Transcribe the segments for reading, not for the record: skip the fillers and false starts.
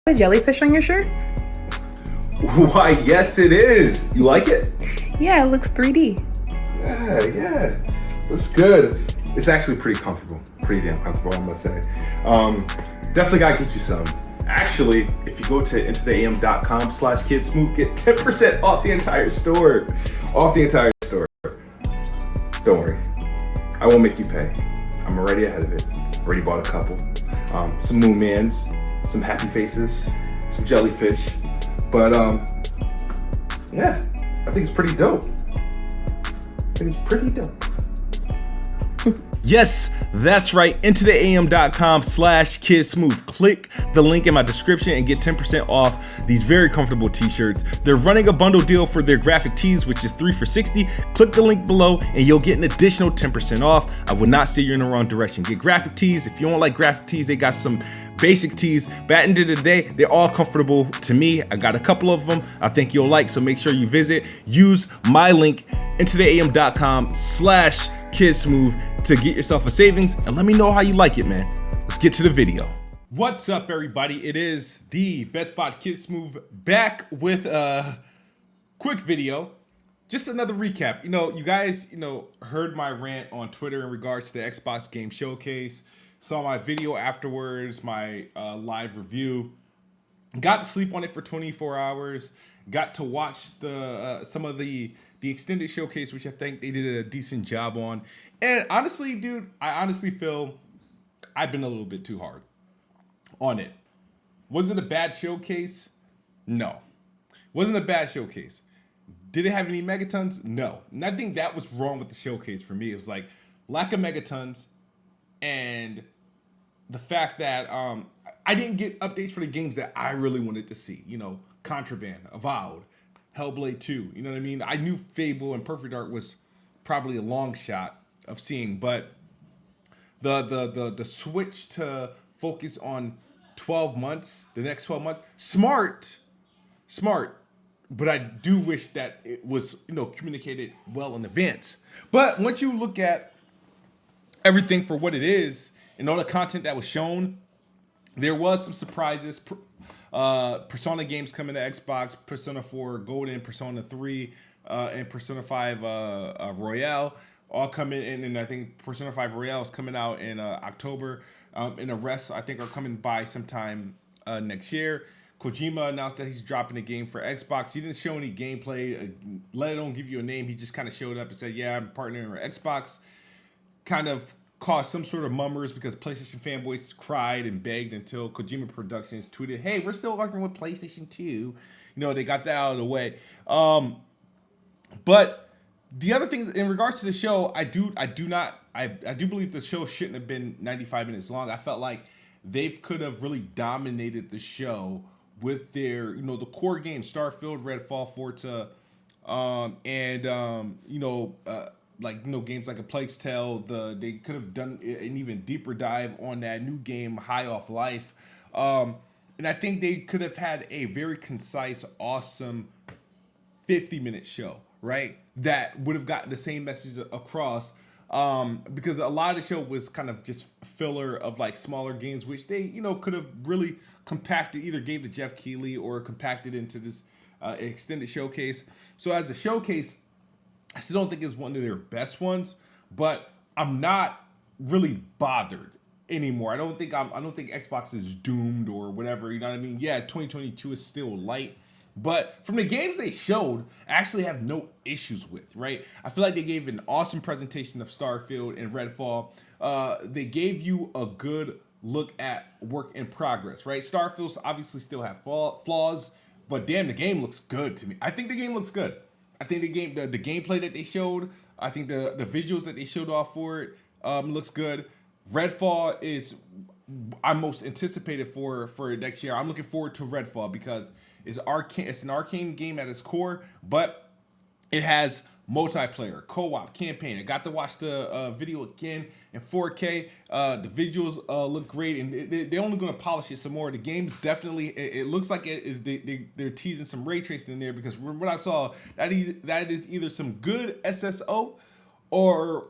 A jellyfish on your shirt? Why, yes it is. You like it? Yeah, it looks 3D. Yeah. Looks good. It's actually pretty comfortable. Pretty damn comfortable, I must say. Definitely gotta get you some. Actually, if you go to intotheam.com/kidsmove, get 10% off the entire store. Don't worry. I won't make you pay. I'm already ahead of it. Already bought a couple. Some Moon Mans, some Happy Faces, some Jellyfish. But yeah, I think it's pretty dope. Yes, that's right. Intotheam.com/kidsmove. Click the link in my description and get 10% off these very comfortable t-shirts. They're running a bundle deal for their graphic tees, which is 3 for $60. Click the link below and you'll get an additional 10% off. I would not say you're in the wrong direction. Get graphic tees. If you don't like graphic tees, they got some basic tees. But at the end of the day, they're all comfortable to me. I got a couple of them I think you'll like, so make sure you visit. Use my link, intotheam.com/kidsmove, to get yourself a savings, and let me know how you like it, man. Let's get to the video. What's up, everybody? It is the Best Bot Kidsmove back with a quick video. Just another recap. You guys, heard my rant on Twitter in regards to the Xbox Game Showcase. Saw my video afterwards, my live review. Got to sleep on it for 24 hours. Got to watch some of the extended showcase, which I think they did a decent job on. And honestly, dude, I honestly feel I've been a little bit too hard on it. Was it a bad showcase? No. Wasn't a bad showcase. Did it have any megatons? No. And I think that was wrong with the showcase for me. It was like lack of megatons and the fact that I didn't get updates for the games that I really wanted to see. Contraband, Avowed, Hellblade 2. You know what I mean? I knew Fable and Perfect Dark was probably a long shot of seeing, but the switch to focus on 12 months, the next 12 months, smart, but I do wish that it was, communicated well in advance. But once you look at everything for what it is and all the content that was shown, there was some surprises. Persona games coming to Xbox, Persona 4 Golden, Persona 3, and Persona 5 Royale all coming in, and I think Persona 5 Royale is coming out in October, and the rest I think are coming by sometime next year. Kojima announced that he's dropping a game for Xbox. He didn't show any gameplay, let alone give you a name. He just kind of showed up and said, yeah, I'm partnering with Xbox. Kind of caused some sort of murmurs because PlayStation fanboys cried and begged until Kojima Productions tweeted, hey, we're still working with PlayStation 2. They got that out of the way. But the other thing in regards to the show, I do believe the show shouldn't have been 95 minutes long. I felt like they could have really dominated the show with their, the core games, Starfield, Redfall, Forza, games like A Plague's Tale. They could have done an even deeper dive on that new game, High Off Life. And I think they could have had a very concise, awesome 50-minute show, right? That would have gotten the same message across, because a lot of the show was kind of just filler of like smaller games, which they, could have really compacted, either gave to Jeff Keighley or compacted into this extended showcase. So as a showcase, I still don't think it's one of their best ones, but I'm not really bothered anymore. I don't think Xbox is doomed or whatever. You know what I mean? Yeah, 2022 is still light. But from the games they showed, I actually have no issues with, right? I feel like they gave an awesome presentation of Starfield and Redfall. They gave you a good look at work in progress, right? Starfield's obviously still have flaws, but damn, the game looks good to me. I think the game looks good. I think the gameplay that they showed, I think the visuals that they showed off for it looks good. Redfall is I'm most anticipated for next year. I'm looking forward to Redfall because it's an arcane game at its core, but it has multiplayer, co-op, campaign. I got to watch the video again in 4K. The visuals look great, and they're only going to polish it some more. The game's definitely, it looks like they're teasing some ray tracing in there, because from what I saw, that is either some good SSO or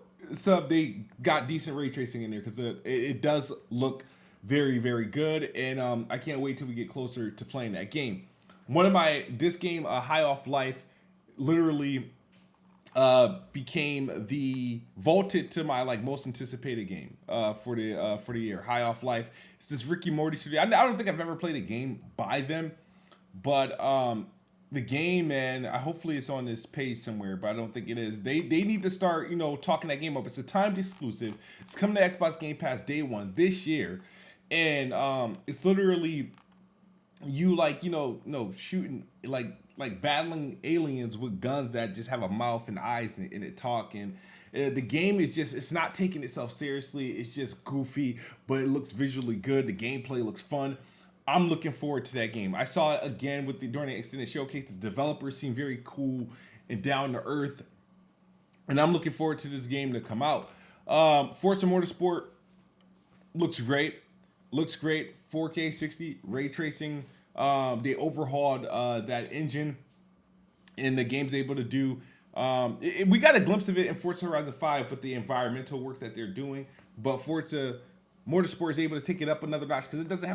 they got decent ray tracing in there, because it does look very, very good, and I can't wait till we get closer to playing that game. This game, High Off Life, literally became the vaulted to my like most anticipated game for the year. High Off Life. It's this Ricky Morty studio. I don't think I've ever played a game by them, but the game, man, hopefully it's on this page somewhere, but I don't think it is. They need to start, talking that game up. It's a timed exclusive. It's coming to Xbox Game Pass day one this year, and it's literally you like shooting like battling aliens with guns that just have a mouth and eyes and it talk. And the game is just, it's not taking itself seriously. It's just goofy, but it looks visually good. The gameplay looks fun. I'm looking forward to that game. I saw it again during the extended showcase. The developers seem very cool and down to earth, and I'm looking forward to this game to come out. Forza Motorsport looks great. 4K 60 ray tracing. They overhauled that engine, and the game's able to do. We got a glimpse of it in Forza Horizon 5 with the environmental work that they're doing, but Forza Motorsport is able to take it up another notch because it doesn't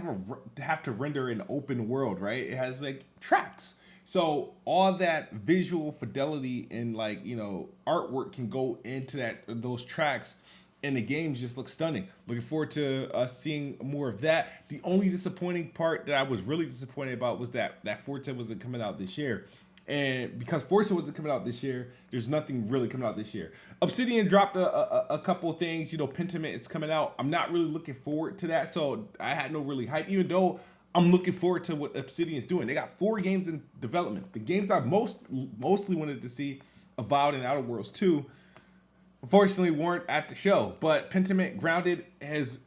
have to render an open world, right? It has like tracks, so all that visual fidelity and artwork can go into those tracks, and the game just looks stunning. Looking forward to us seeing more of that. The only disappointing part that I was really disappointed about was that Forza wasn't coming out this year. And because Forza wasn't coming out this year, there's nothing really coming out this year. Obsidian dropped a couple of things. Pentiment is coming out. I'm not really looking forward to that, so I had no really hype, even though I'm looking forward to what Obsidian's doing. They got 4 games in development. The games I mostly wanted to see, Avowed and Outer Worlds 2, unfortunately weren't at the show. But Pentiment Grounded has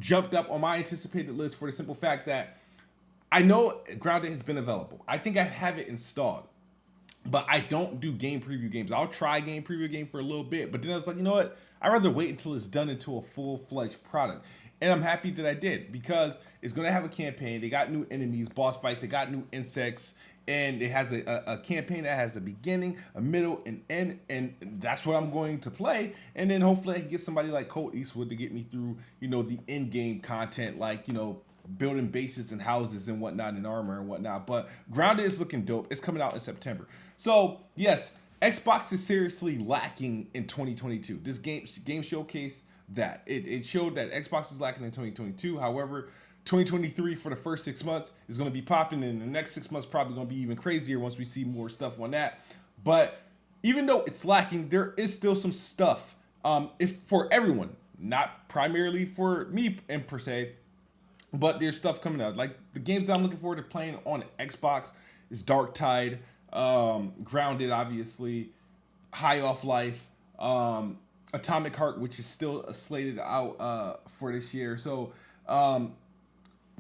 jumped up on my anticipated list for the simple fact that I know Grounded has been available. I think I have it installed, but I don't do game preview games. I'll try game preview game for a little bit, but then I was like, you know what? I'd rather wait until it's done into a full-fledged product. And I'm happy that I did, because it's going to have a campaign. They got new enemies, boss fights. They got new insects. And it has a campaign that has a beginning, a middle, and end. And that's what I'm going to play. And then hopefully I can get somebody like Colt Eastwood to get me through, the in-game content, like, building bases and houses and whatnot and armor and whatnot. But Grounded is looking dope. It's coming out in September. So, yes, Xbox is seriously lacking in 2022. This game showcased that. It showed that Xbox is lacking in 2022. However, 2023 for the first 6 months is going to be popping, and the next 6 months probably going to be even crazier once we see more stuff on that. But even though it's lacking, there is still some stuff. If for everyone, not primarily for me and per se, but there's stuff coming out. Like the games I'm looking forward to playing on Xbox is Dark Tide, Grounded, obviously, High Off Life, Atomic Heart, which is still slated out for this year. So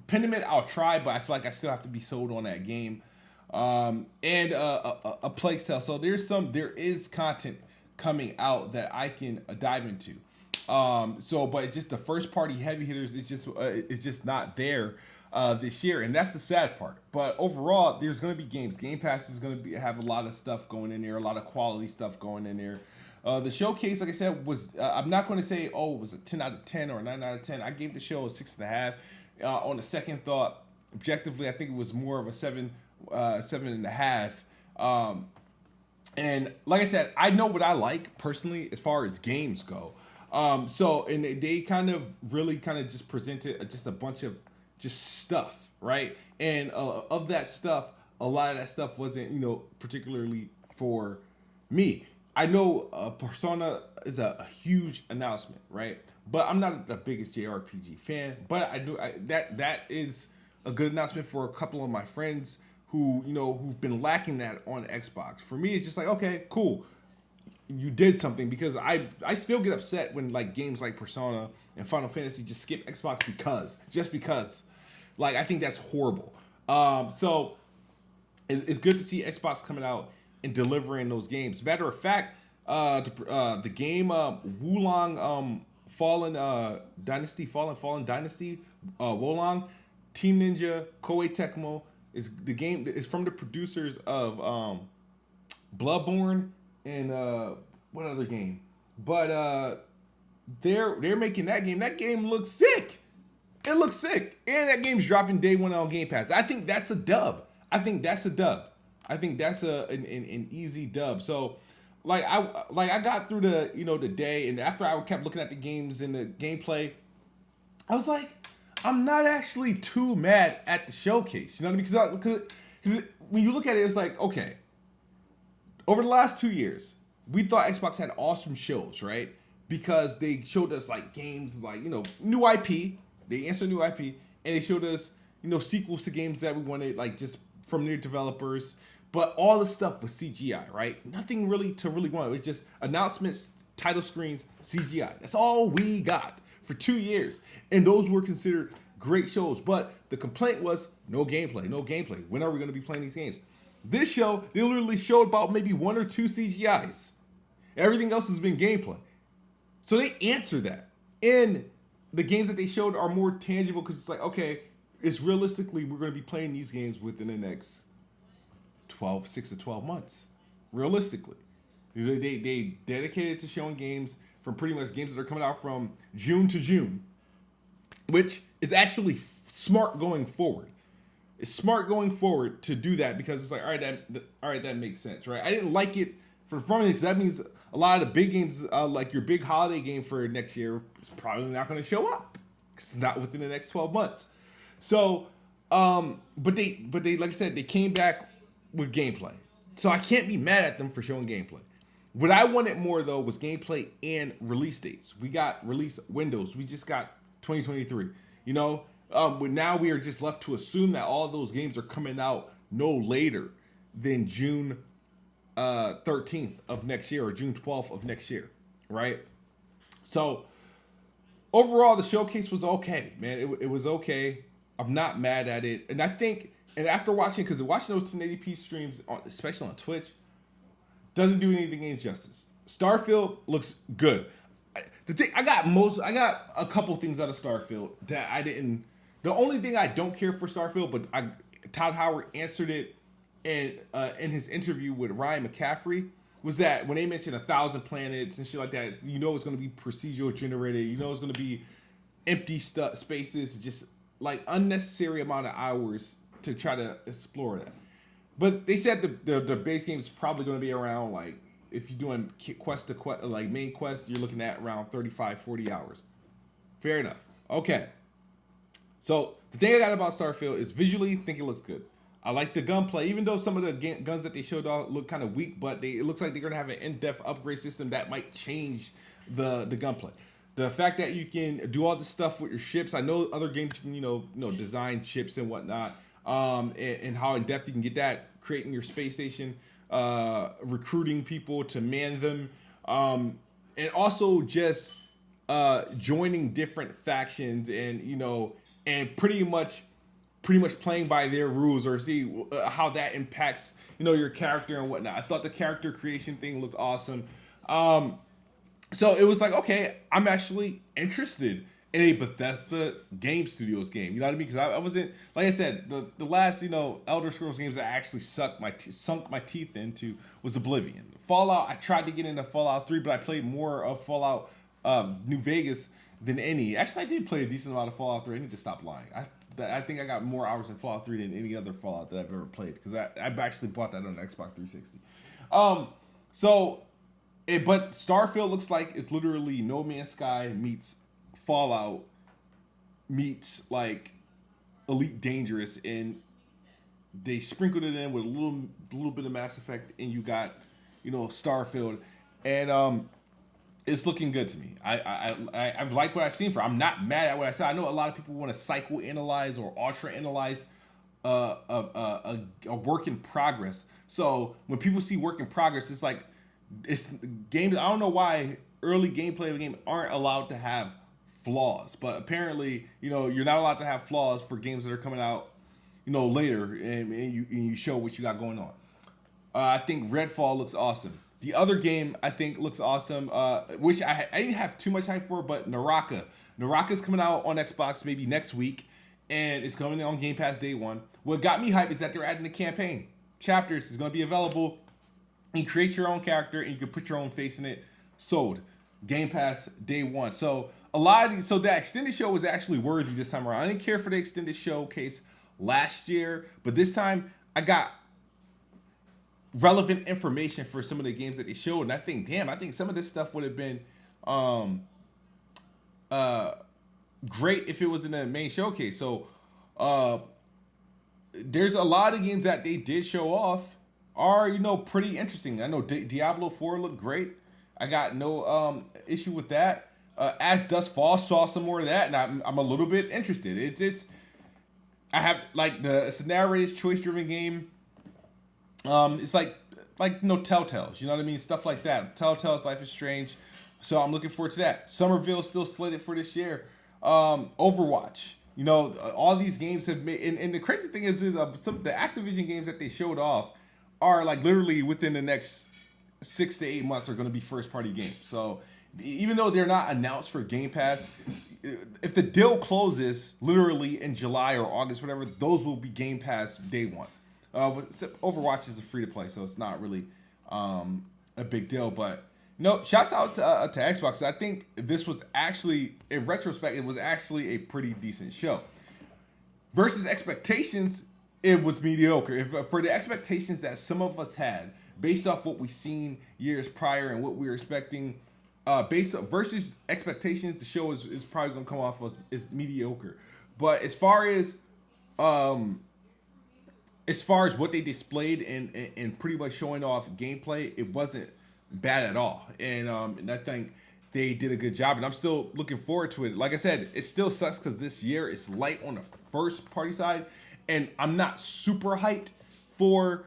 Pentiment I'll try, but I feel like I still have to be sold on that game. And a Plague Tale. So there is content coming out that I can dive into. But it's just the first party heavy hitters. It's just not there this year, and that's the sad part. But overall, there's going to be games. Game Pass is going to have a lot of stuff going in there, a lot of quality stuff going in there. The showcase, like I said, was I'm not going to say, it was a 10 out of 10 or a 9 out of 10. I gave the show a 6.5. On the second thought, objectively, I think it was more of a 7.5. And like I said, I know what I like personally as far as games go. And they kind of just presented just a bunch of just stuff, right? And of that stuff, a lot of that stuff wasn't, particularly for me. I know Persona is a huge announcement, right? But I'm not the biggest JRPG fan. But that is a good announcement for a couple of my friends who've been lacking that on Xbox. For me, it's just like, okay, cool. You did something, because I still get upset when like games like Persona and Final Fantasy just skip Xbox just because. Like, I think that's horrible. So it's good to see Xbox coming out and delivering those games. Matter of fact, the game Wulong Fallen Dynasty, Wolong, Team Ninja, Koei Tecmo is the game. Is from the producers of Bloodborne and what other game? But they're making that game. That game looks sick. It looks sick. And that game's dropping day one on Game Pass. I think that's a dub. I think that's an easy dub. So I got through the day, and after I kept looking at the games and the gameplay, I was like, I'm not actually too mad at the showcase. You know what I mean? Because when you look at it, it's like, okay, over the last 2 years, we thought Xbox had awesome shows, right? Because they showed us like games like, new IP. They answered new IP, and they showed us, sequels to games that we wanted, like just from their developers. But all the stuff was CGI, right? Nothing really to really want. It was just announcements, title screens, CGI. That's all we got for 2 years. And those were considered great shows. But the complaint was no gameplay, no gameplay. When are we going to be playing these games? This show, they literally showed about maybe 1 or 2 CGIs. Everything else has been gameplay. So they answer that. And the games that they showed are more tangible because it's like, okay, it's realistically, we're going to be playing these games within the next 6 to 12 months. Realistically. They dedicated to showing games from pretty much games that are coming out from June to June, which is actually smart going forward. It's smart going forward to do that because it's like, all right, that makes sense, right? I didn't like it for the because that means a lot of the big games, like your big holiday game for next year, is probably not going to show up because it's not within the next 12 months. So, but they, like I said, they came back with gameplay. So I can't be mad at them for showing gameplay. What I wanted more though was gameplay and release dates. We got release windows. We just got 2023. But now we are just left to assume that all those games are coming out no later than June 13th of next year or June 12th of next year, right? So overall, the showcase was okay, man. It was okay. I'm not mad at it, and I think, and after watching those 1080p streams, especially on Twitch, doesn't do anything injustice. Starfield looks good. I got a couple things out of Starfield that I didn't. The only thing I don't care for Starfield, but Todd Howard answered it in his interview with Ryan McCaffrey, was that when they mentioned 1,000 planets and shit like that, it's going to be procedural generated. It's going to be empty spaces, just like unnecessary amount of hours to try to explore that. But they said the base game is probably going to be around, like, if you're doing quest to quest, like main quest, you're looking at around 35, 40 hours. Fair enough. Okay. So the thing I got about Starfield is visually, I think it looks good. I like the gunplay, even though some of the guns that they showed off look kind of weak, but it looks like they're going to have an in-depth upgrade system that might change the gunplay. The fact that you can do all this stuff with your ships, I know other games you can, design ships and whatnot, and how in-depth you can get that, creating your space station, recruiting people to man them, and also just joining different factions and pretty much playing by their rules, or see how that impacts your character and whatnot. I thought the character creation thing looked awesome. So it was like, okay, I'm actually interested in a Bethesda Game Studios game. You know what I mean? Because I wasn't, like I said, the last Elder Scrolls games that I actually sunk my teeth into was Oblivion. Fallout, I tried to get into Fallout 3, but I played more of Fallout New Vegas than any. Actually, I did play a decent amount of Fallout 3. I need to stop lying. I think I got more hours in Fallout 3 than any other Fallout that I've ever played, because I've actually bought that on Xbox 360. But Starfield looks like it's literally No Man's Sky meets Fallout meets like Elite Dangerous, and they sprinkled it in with a little bit of Mass Effect, and you got Starfield, and it's looking good to me. I like what I've seen for it. I'm not mad at what I said. I know a lot of people want to psychoanalyze or ultra analyze a work in progress. So when people see work in progress, it's like it's games. I don't know why early gameplay of a game aren't allowed to have flaws, but apparently you're not allowed to have flaws for games that are coming out later, and you show what you got going on. I think Redfall looks awesome. The other game I think looks awesome, which I didn't have too much hype for, but Naraka. Naraka's coming out on Xbox maybe next week, and it's coming on Game Pass day one. What got me hyped is that they're adding a campaign. Chapters is going to be available. You create your own character, and you can put your own face in it. Sold. Game Pass day one. So a lot of these, so that extended show was actually worthy this time around. I didn't care for the extended showcase last year, but this time I got relevant information for some of the games that they showed, and I think some of this stuff would have been great if it was in the main showcase. So there's a lot of games that they did show off are pretty interesting. I know Diablo 4 looked great. I got no issue with that. As Dusk Falls, saw some more of that, and I'm a little bit interested. It's it's a narrated choice driven game. It's like Telltale's, you know what I mean, stuff like that. Telltale's Life is Strange, so I'm looking forward to that. Somerville's still slated for this year. Overwatch, all these games have made, and the crazy thing is some of the Activision games that they showed off are like literally within the next 6 to 8 months are going to be first party games. So even though they're not announced for Game Pass, if the deal closes literally in July or August, whatever, those will be Game Pass day one. Overwatch is a free to play, so it's not really a big deal. But shouts out to Xbox. I think this was actually, in retrospect, it was actually a pretty decent show. Versus expectations, it was mediocre. If for the expectations that some of us had, based off what we've seen years prior and what we were expecting, versus expectations, the show is probably gonna come off as mediocre. But as far as what they displayed and pretty much showing off gameplay, it wasn't bad at all. And I think they did a good job, and I'm still looking forward to it. Like I said, it still sucks because this year it's light on the first party side, and I'm not super hyped for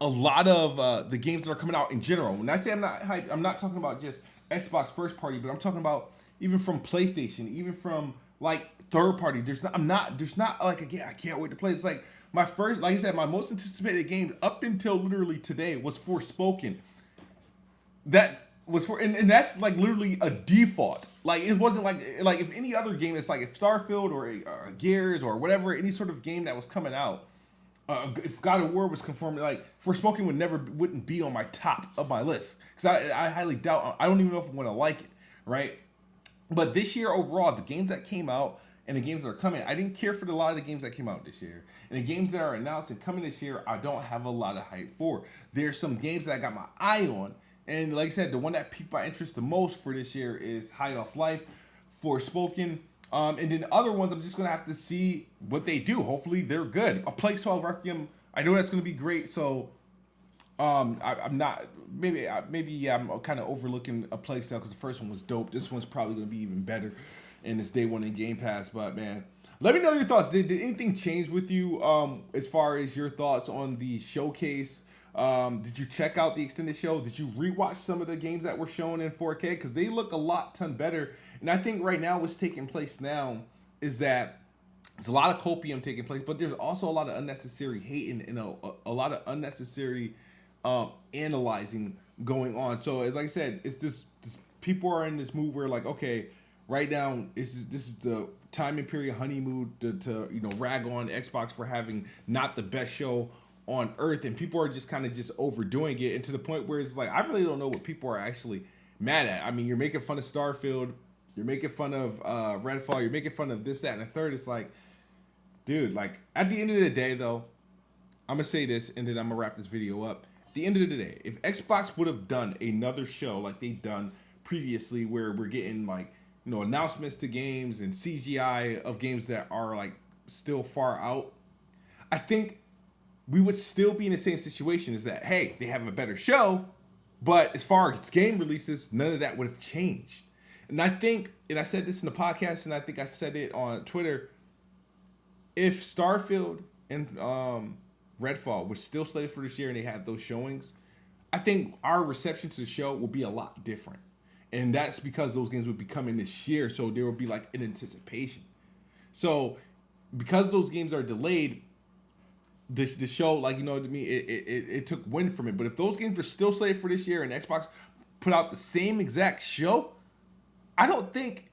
a lot of the games that are coming out in general. When I say I'm not hyped, I'm not talking about just Xbox first party, but I'm talking about even from PlayStation, even from like third party. There's not like, again, I can't wait to play. It's like my first, like I said, my most anticipated game up until literally today was Forspoken. That was and that's like literally a default. Like it wasn't like if any other game, it's like if Starfield or Gears or whatever, any sort of game that was coming out, if God of War was confirmed, like Forspoken wouldn't be on my top of my list, because I highly doubt, I don't even know if I'm going to like it, right? But this year overall, the games that came out and the games that are coming, I didn't care for a lot of the games that came out this year. And the games that are announced and coming this year, I don't have a lot of hype for. There's some games that I got my eye on, and like I said, the one that piqued my interest the most for this year is High Off Life, Forspoken. And then other ones, I'm just going to have to see what they do. Hopefully they're good. A Plague 12 Requiem, I know that's going to be great. So I'm not, maybe I'm kind of overlooking A Plague Tale because the first one was dope. This one's probably going to be even better, and it's day one in Game Pass. But man, let me know your thoughts. Did anything change with you as far as your thoughts on the showcase? Did you check out the extended show? Did you rewatch some of the games that were shown in 4K? Because they look a ton better. And I think right now what's taking place now is that there's a lot of copium taking place, but there's also a lot of unnecessary hating and a lot of unnecessary analyzing going on. So as like I said, it's this people are in this mood where like, okay, right now this is the time and period honeymoon to rag on Xbox for having not the best show on earth, and people are just kind of just overdoing it, and to the point where it's like I really don't know what people are actually mad at. I mean, you're making fun of Starfield, you're making fun of Redfall, you're making fun of this, that, and the third. It's like, dude, like at the end of the day though, I'm gonna say this and then I'm gonna wrap this video up. At the end of the day, if Xbox would have done another show like they've done previously, where we're getting like announcements to games and CGI of games that are like still far out, I think we would still be in the same situation. Is that, hey, they have a better show, but as far as game releases, none of that would have changed. And I think, and I said this in the podcast, and I think I've said it on Twitter, if Starfield and Redfall was still slated for this year and they had those showings, I think our reception to the show will be a lot different. And that's because those games would be coming this year, so there will be like an anticipation. So because those games are delayed, the show, like, to me, it took wind from it. But if those games were still slated for this year and Xbox put out the same exact show, I don't think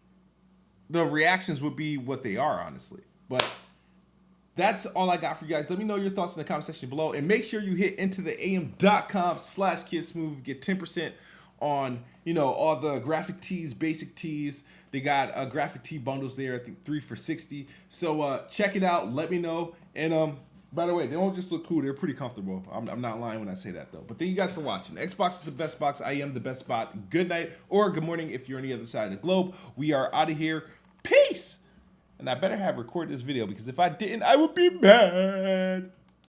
the reactions would be what they are, honestly. But that's all I got for you guys. Let me know your thoughts in the comment section below, and make sure you hit intotheam.com/kidsmove, get 10% on all the graphic tees, basic tees, They got graphic tee bundles there. I think 3 for $60. So check it out. Let me know. And by the way, they don't just look cool. They're pretty comfortable. I'm not lying when I say that, though. But thank you guys for watching. Xbox is the best box. I am the best spot. Good night or good morning if you're on the other side of the globe. We are out of here. Peace! And I better have recorded this video because if I didn't, I would be mad.